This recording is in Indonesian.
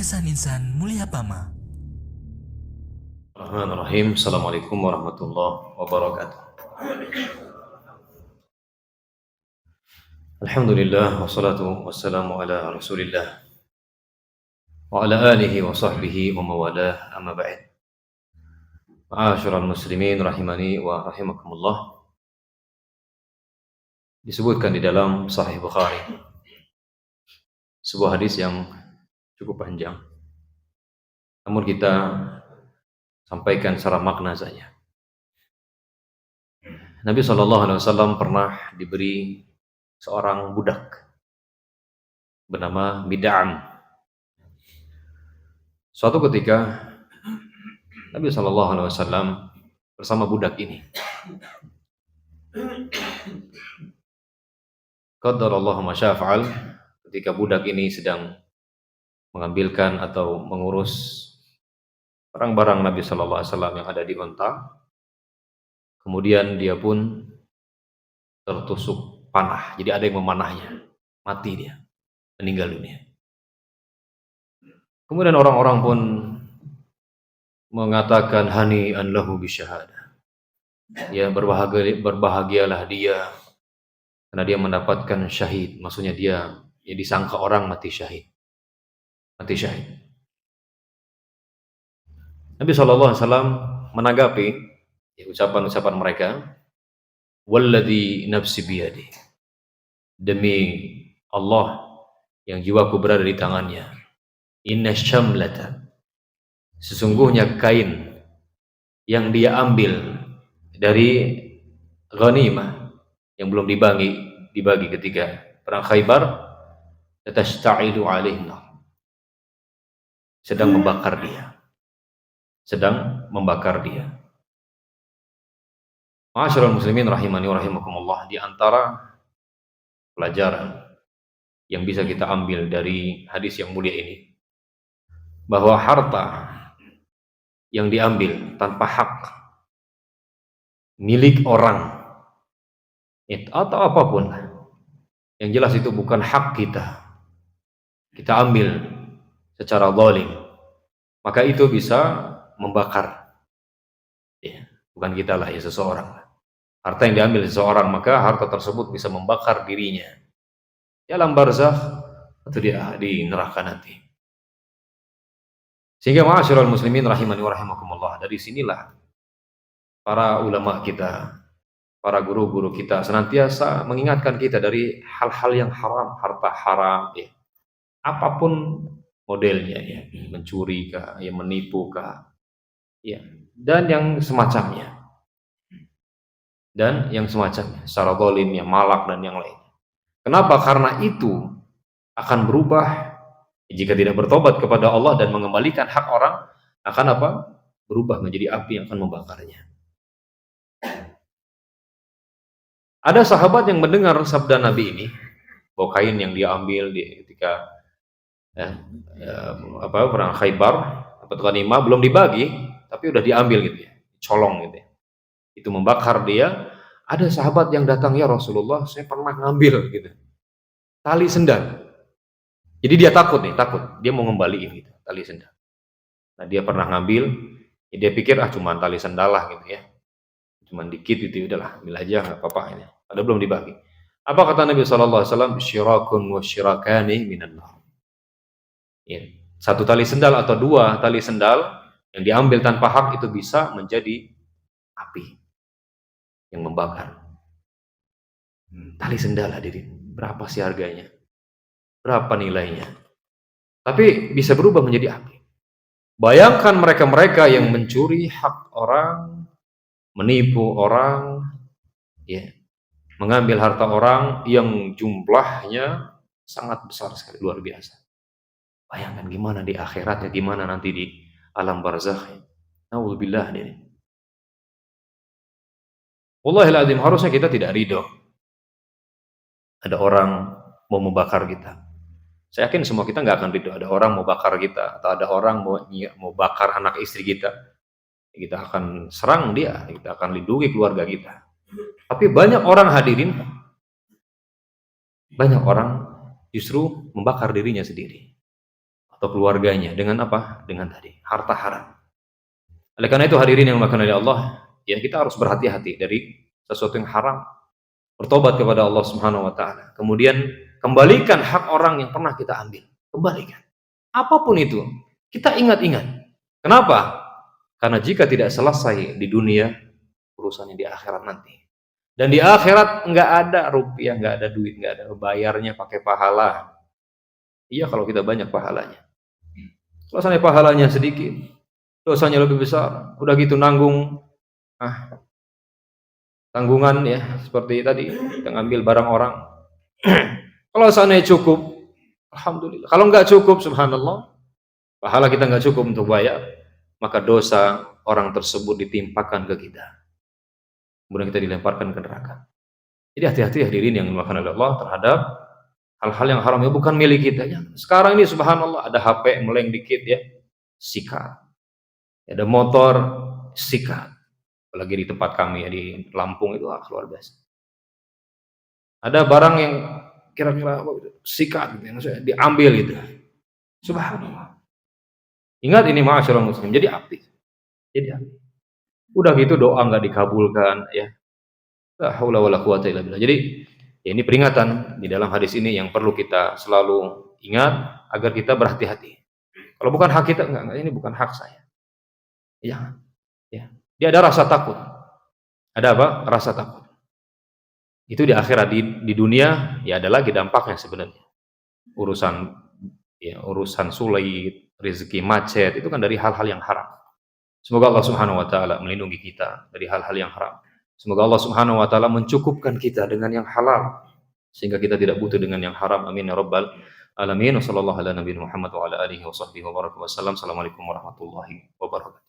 Yayasan Insan Mulia Pama. Bismillahirrahmanirrahim. Assalamualaikum warahmatullahi wabarakatuh. Alhamdulillah wassalatu wassalamu ala Rasulillah wa ala alihi wa sahbihi wa mawalah, amma ba'd. Ma'asyiral muslimin rahimani wa rahimakumullah. Disebutkan di dalam Sahih Bukhari sebuah hadis yang cukup panjang, namun kita sampaikan secara makna saja. Nabi SAW pernah diberi seorang budak bernama Bid'am. Suatu ketika Nabi SAW bersama budak ini. Qadarallahu ma syaa fa'al. Ketika budak ini sedang mengambilkan atau mengurus barang-barang Nabi SAW yang ada di unta, kemudian dia pun tertusuk panah. Jadi ada yang memanahnya, mati dia, meninggal dunia. Kemudian orang-orang pun mengatakan hani'an lahu bisyahadah. Ya, berbahagialah dia karena dia mendapatkan syahid. Maksudnya dia ya disangka orang mati syahid. Mati syahid. Nabi SAW menanggapi ya, ucapan-ucapan mereka, walladzi nafsi biyadi, demi Allah yang jiwaku berada di tangannya, inna syamlata, sesungguhnya kain yang dia ambil dari ghanimah yang belum dibagi ketika perang Khaybar, tashtailu alaihi nar, sedang membakar dia. Ma'asyiral muslimin rahimani wa rahimakumullah, di antara pelajaran yang bisa kita ambil dari hadis yang mulia ini, bahwa harta yang diambil tanpa hak milik orang atau apapun, yang jelas itu bukan hak kita ambil secara zalim, maka itu bisa membakar ya, bukan kita lah ya, seseorang. Harta yang diambil seseorang, maka harta tersebut bisa membakar dirinya di alam barzakh atau di neraka nanti. Sehingga ma'asyiral muslimin rahimani wa rahimakumullah, dari sinilah para ulama kita, para guru-guru kita senantiasa mengingatkan kita dari hal-hal yang haram, harta haram ya. Apapun modelnya ya, mencuri kah, ya menipu kah, ya, dan yang semacamnya. Secara zalim, ya malak dan yang lain. Kenapa? Karena itu akan berubah jika tidak bertobat kepada Allah dan mengembalikan hak orang, akan apa? Berubah menjadi api yang akan membakarnya. Ada sahabat yang mendengar sabda Nabi ini, bahwa kain yang dia ambil ketika perang Khaybar, dapat ghanimah belum dibagi, tapi udah diambil gitu ya, colong gitu ya. Itu membakar dia. Ada sahabat yang datang, ya Rasulullah, saya pernah ngambil gitu, tali sendal. Jadi dia takut, dia mau ngembaliin gitu, tali sendal. Nah, dia pernah ngambil, ya dia pikir cuma tali sendal lah gitu ya, cuma dikit gitu, udahlah ambil aja, nggak apa-apa ini. Ada belum dibagi. Apa kata Nabi SAW? Syirakun wa syirakani minan nar. Ya, satu tali sendal atau dua tali sendal yang diambil tanpa hak itu bisa menjadi api yang membakar. Tali sendal hadirin, berapa sih harganya? Berapa nilainya? Tapi bisa berubah menjadi api. Bayangkan mereka-mereka yang mencuri hak orang, menipu orang, ya, mengambil harta orang yang jumlahnya sangat besar sekali, luar biasa. Bayangkan gimana di akhiratnya, gimana nanti di alam barzakh. Na'udzubillah ini. Wallahil azim, harusnya kita tidak ridho ada orang mau membakar kita. Saya yakin semua kita nggak akan ridho ada orang mau bakar kita, atau ada orang mau bakar anak istri kita. Kita akan serang dia, kita akan lindungi keluarga kita. Tapi banyak orang hadirin, banyak orang justru membakar dirinya sendiri. atau keluarganya dengan apa? Dengan tadi harta haram. Oleh karena itu hadirin yang dimuliakan oleh Allah, ya kita harus berhati-hati dari sesuatu yang haram. Bertobat kepada Allah Subhanahu wa taala. Kemudian kembalikan hak orang yang pernah kita ambil. Kembalikan. Apapun itu, kita ingat-ingat. Kenapa? Karena jika tidak selesai di dunia, urusannya di akhirat nanti. Dan di akhirat nggak ada rupiah, nggak ada duit, nggak ada, bayarnya pakai pahala. Iya kalau kita banyak pahalanya. Kalau seandainya pahalanya sedikit, dosanya lebih besar. Udah gitu nanggung tanggungan ya, seperti tadi kita ngambil barang orang. Kalau seandainya cukup, alhamdulillah. Kalau nggak cukup, subhanallah, pahala kita nggak cukup untuk bayar, maka dosa orang tersebut ditimpakan ke kita. Kemudian kita dilemparkan ke neraka. Jadi hati-hati hadirin yang dimuliakan oleh Allah terhadap hal-hal yang haram yang bukan milik kita. Ya. Sekarang ini subhanallah ada HP meleng dikit ya, sikat. Ada motor, sikat. Apalagi di tempat kami ya di Lampung itu luar biasa. Ada barang yang kira-kira sikat gitu, maksudnya diambil gitu. Subhanallah. Ingat ini ma'asyiral muslim, jadi aktif. Jadi aktif. Udah gitu doa nggak dikabulkan ya. La haula wala quwata illa billah. Jadi ya ini peringatan di dalam hadis ini yang perlu kita selalu ingat agar kita berhati-hati. Kalau bukan hak kita, enggak, ini bukan hak saya. Jangan. Ya. Dia ada rasa takut. Ada apa? Rasa takut. Itu di akhirat, di dunia ya ada lagi dampaknya sebenarnya. Urusan sulit, rezeki macet itu kan dari hal-hal yang haram. Semoga Allah Subhanahu wa taala melindungi kita dari hal-hal yang haram. Semoga Allah Subhanahu wa taala mencukupkan kita dengan yang halal sehingga kita tidak butuh dengan yang haram. Amin ya rabbal alamin. Wassallallahu ala nabiyina Muhammad wa ala alihi wa sahbihi wa baraka wasallam. Assalamualaikum warahmatullahi wabarakatuh.